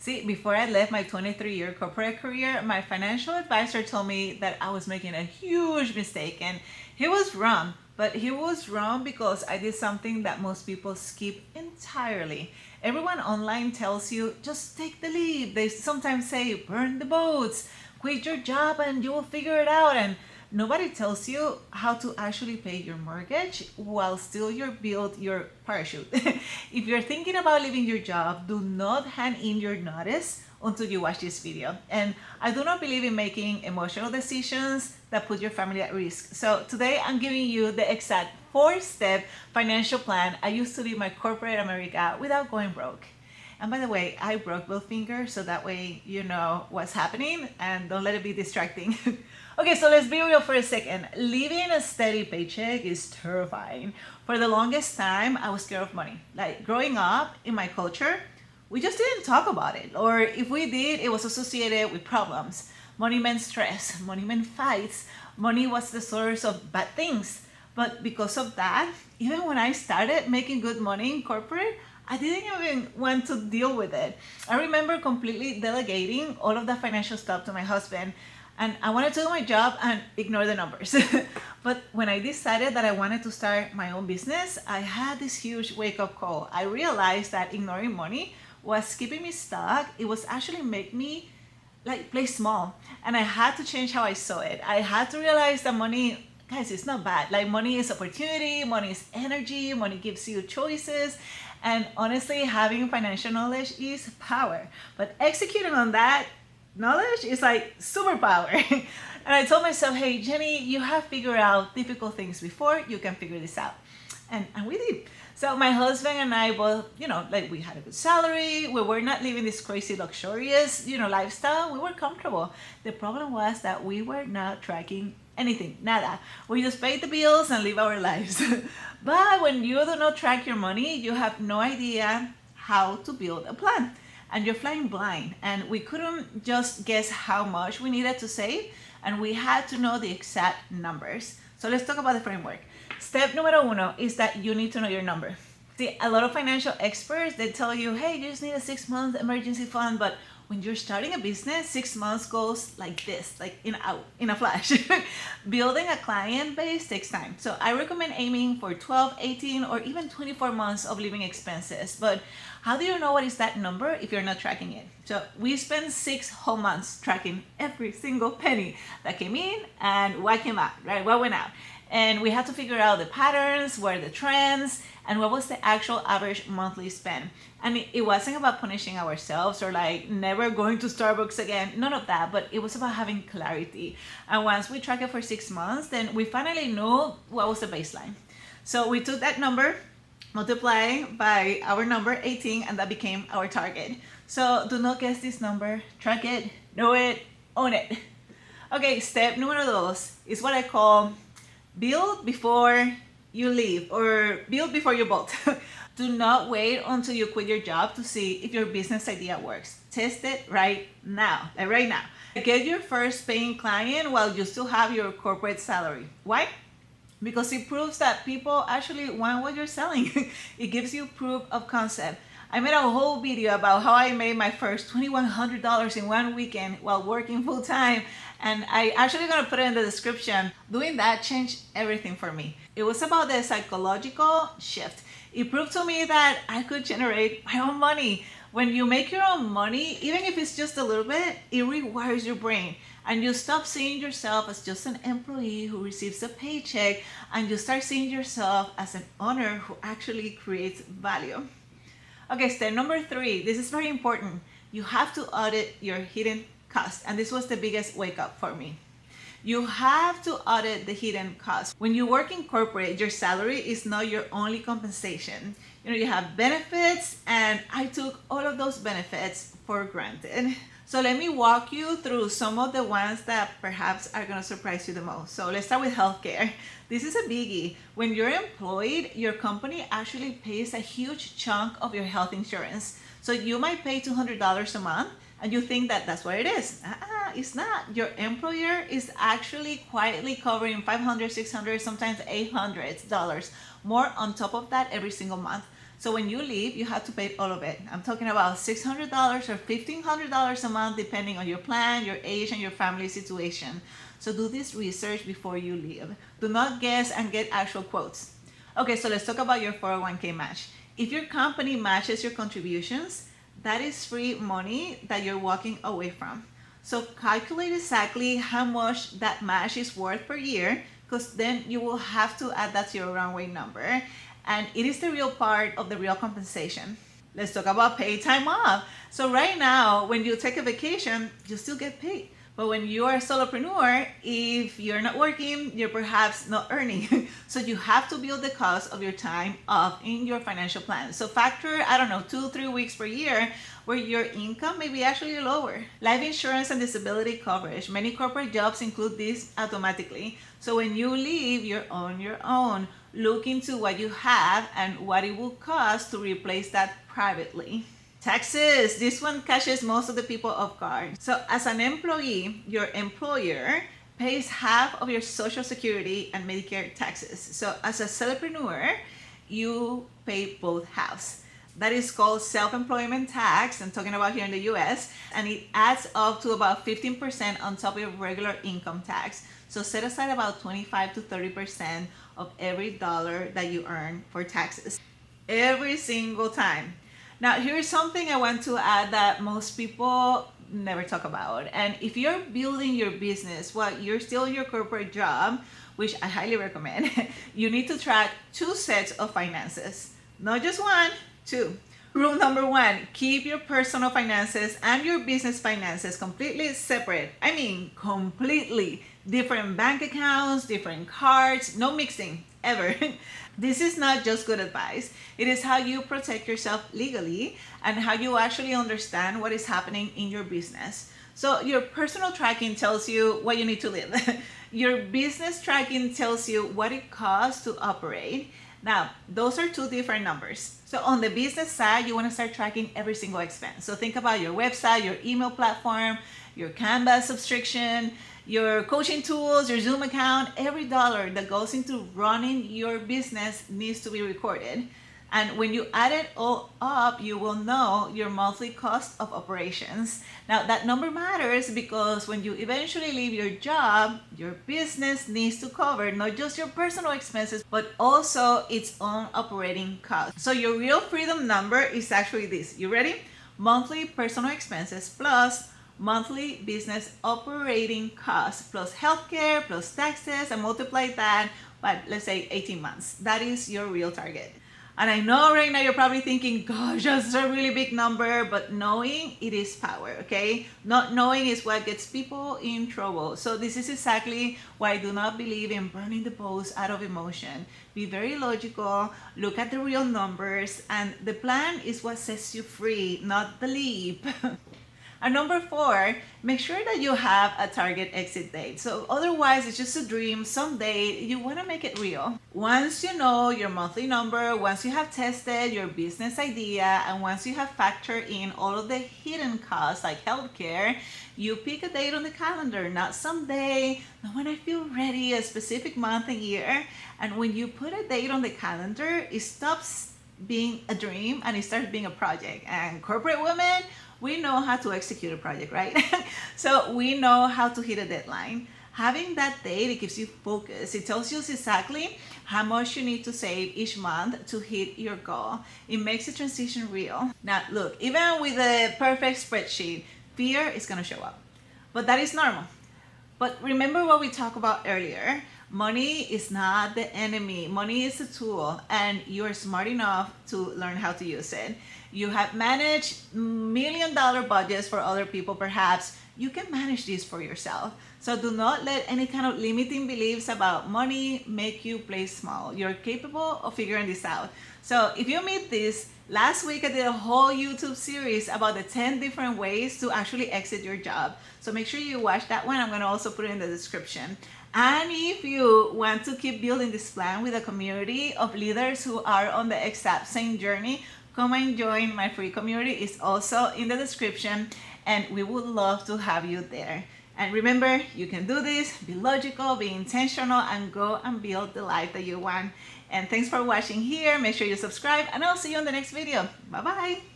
See, before I left my 23-year corporate career, my financial advisor told me that I was making a huge mistake, and he was wrong. But he was wrong because I did something that most people skip entirely. Everyone online tells you just take the leap. They sometimes say burn the boats, quit your job, and you will figure it out. And nobody tells you how to actually pay your mortgage while still you build your parachute. If you're thinking about leaving your job, do not hand in your notice until you watch this video. And I do not believe in making emotional decisions that put your family at risk. So today I'm giving you the exact 4-step financial plan I used to leave my corporate America without going broke. And by the way, I broke both fingers, so that way you know what's happening and don't let it be distracting. Okay, so let's be real for a second. Living a steady paycheck is terrifying. For the longest time, I was scared of money. Like growing up in my culture, we just didn't talk about it. Or if we did, it was associated with problems. Money meant stress, money meant fights, money was the source of bad things. But because of that, even when I started making good money in corporate, I didn't even want to deal with it. I remember completely delegating all of the financial stuff to my husband, and I wanted to do my job and ignore the numbers. But when I decided that I wanted to start my own business, I had this huge wake-up call. I realized that ignoring money was keeping me stuck. It was actually making me like play small, and I had to change how I saw it. I had to realize that money, guys, it's not bad. Like money is opportunity, money is energy, money gives you choices. And honestly, having financial knowledge is power. But executing on that knowledge is like superpower. And I told myself, hey, Jenny, you have figured out difficult things before, you can figure this out. And we did. So my husband and I both, like we had a good salary. We were not living this crazy luxurious, lifestyle. We were comfortable. The problem was that we were not tracking anything, nada. We just paid the bills and live our lives. But when you do not track your money, you have no idea how to build a plan. And you're flying blind. And we couldn't just guess how much we needed to save, and we had to know the exact numbers. So let's talk about the framework. Step numero uno is that you need to know your number. See, a lot of financial experts, they tell you, hey, you just need a 6-month emergency fund, but when you're starting a business, 6 months goes like this, like in a flash. Building a client base takes time. So I recommend aiming for 12, 18, or even 24 months of living expenses. But how do you know what is that number if you're not tracking it? So we spent 6 whole months tracking every single penny that came in and what came out, right? What went out. And we had to figure out the patterns, what are the trends, and what was the actual average monthly spend. And it wasn't about punishing ourselves or like never going to Starbucks again, none of that, but it was about having clarity. And once we tracked it for 6 months, then we finally knew what was the baseline. So we took that number, multiplied by our number 18, and that became our target. So do not guess this number, track it, know it, own it. Okay, step numero dos is what I call build before you leave, or build before you bolt. Do not wait until you quit your job to see if your business idea works. Test it right now, like right now. Get your first paying client while you still have your corporate salary. Why? Because it proves that people actually want what you're selling. It gives you proof of concept. I made a whole video about how I made my first $2,100 in one weekend while working full time. And I actually gonna put it in the description. Doing that changed everything for me. It was about the psychological shift. It proved to me that I could generate my own money. When you make your own money, even if it's just a little bit, it rewires your brain. And you stop seeing yourself as just an employee who receives a paycheck, and you start seeing yourself as an owner who actually creates value. Okay, step number 3, this is very important. You have to audit your hidden costs. And this was the biggest wake up for me. You have to audit the hidden costs. When you work in corporate, your salary is not your only compensation. You have benefits, and I took all of those benefits for granted. So let me walk you through some of the ones that perhaps are gonna surprise you the most. So let's start with healthcare. This is a biggie. When you're employed, your company actually pays a huge chunk of your health insurance. So you might pay $200 a month, and you think that that's what it is. It's not. Your employer is actually quietly covering $500, $600, sometimes $800 more on top of that every single month. So when you leave, you have to pay all of it. I'm talking about $600 or $1,500 a month, depending on your plan, your age, and your family situation. So do this research before you leave. Do not guess and get actual quotes. Okay, so let's talk about your 401k match. If your company matches your contributions, that is free money that you're walking away from. So calculate exactly how much that match is worth per year, because then you will have to add that to your runway number. And it is the real part of the real compensation. Let's talk about paid time off. So right now, when you take a vacation, you still get paid. But when you are a solopreneur, if you're not working, you're perhaps not earning. So you have to build the cost of your time off in your financial plan. So factor, I don't know, 2-3 weeks per year where your income may be actually lower. Life insurance and disability coverage. Many corporate jobs include this automatically. So when you leave, you're on your own. Look into what you have and what it will cost to replace that privately. Taxes. This one catches most of the people off guard. So as an employee, your employer pays half of your Social Security and Medicare taxes. So as a solopreneur, you pay both halves. That is called self-employment tax. I'm talking about here in the US, and it adds up to about 15% on top of your regular income tax. So set aside about 25 to 30% of every dollar that you earn for taxes every single time. Now, here's something I want to add that most people never talk about. And if you're building your business while you're still in your corporate job, which I highly recommend, you need to track 2 sets of finances. Not just one, 2. Rule number 1, keep your personal finances and your business finances completely separate. I mean, completely. Different bank accounts, different cards, no mixing, ever. This is not just good advice. It is how you protect yourself legally and how you actually understand what is happening in your business. So your personal tracking tells you what you need to live. Your business tracking tells you what it costs to operate. Now, those are 2 different numbers. So on the business side, you want to start tracking every single expense. So think about your website, your email platform, your Canva subscription, your coaching tools, your Zoom account. Every dollar that goes into running your business needs to be recorded. And when you add it all up, you will know your monthly cost of operations. Now that number matters because when you eventually leave your job, your business needs to cover not just your personal expenses, but also its own operating costs. So your real freedom number is actually this. You ready? Monthly personal expenses plus monthly business operating costs plus healthcare plus taxes, and multiply that by, let's say, 18 months. That is your real target. And I know right now you're probably thinking, gosh, that's a really big number, but knowing it is power, okay? Not knowing is what gets people in trouble. So this is exactly why I do not believe in burning the post out of emotion. Be very logical, look at the real numbers, and the plan is what sets you free, not the leap. And number 4, make sure that you have a target exit date. So otherwise, it's just a dream. Someday, you want to make it real. Once you know your monthly number, once you have tested your business idea, and once you have factored in all of the hidden costs like healthcare, you pick a date on the calendar, not someday, not when I feel ready, a specific month and year. And when you put a date on the calendar, it stops being a dream and it starts being a project. And corporate women, we know how to execute a project, right? So we know how to hit a deadline. Having that date, it gives you focus. It tells you exactly how much you need to save each month to hit your goal. It makes the transition real. Now, look, even with a perfect spreadsheet, fear is gonna show up, but that is normal. But remember what we talked about earlier. Money is not the enemy. Money is a tool, and you are smart enough to learn how to use it. You have managed $1 million budgets for other people, perhaps. You can manage this for yourself. So do not let any kind of limiting beliefs about money make you play small. You're capable of figuring this out. So if you meet this, last week I did a whole YouTube series about the 10 different ways to actually exit your job. So make sure you watch that one. I'm going to also put it in the description. And if you want to keep building this plan with a community of leaders who are on the exact same journey, come and join my free community. It's also in the description, and we would love to have you there. And remember, you can do this. Be logical, be intentional, and go and build the life that you want. And thanks for watching here. Make sure you subscribe, and I'll see you in the next video. Bye bye.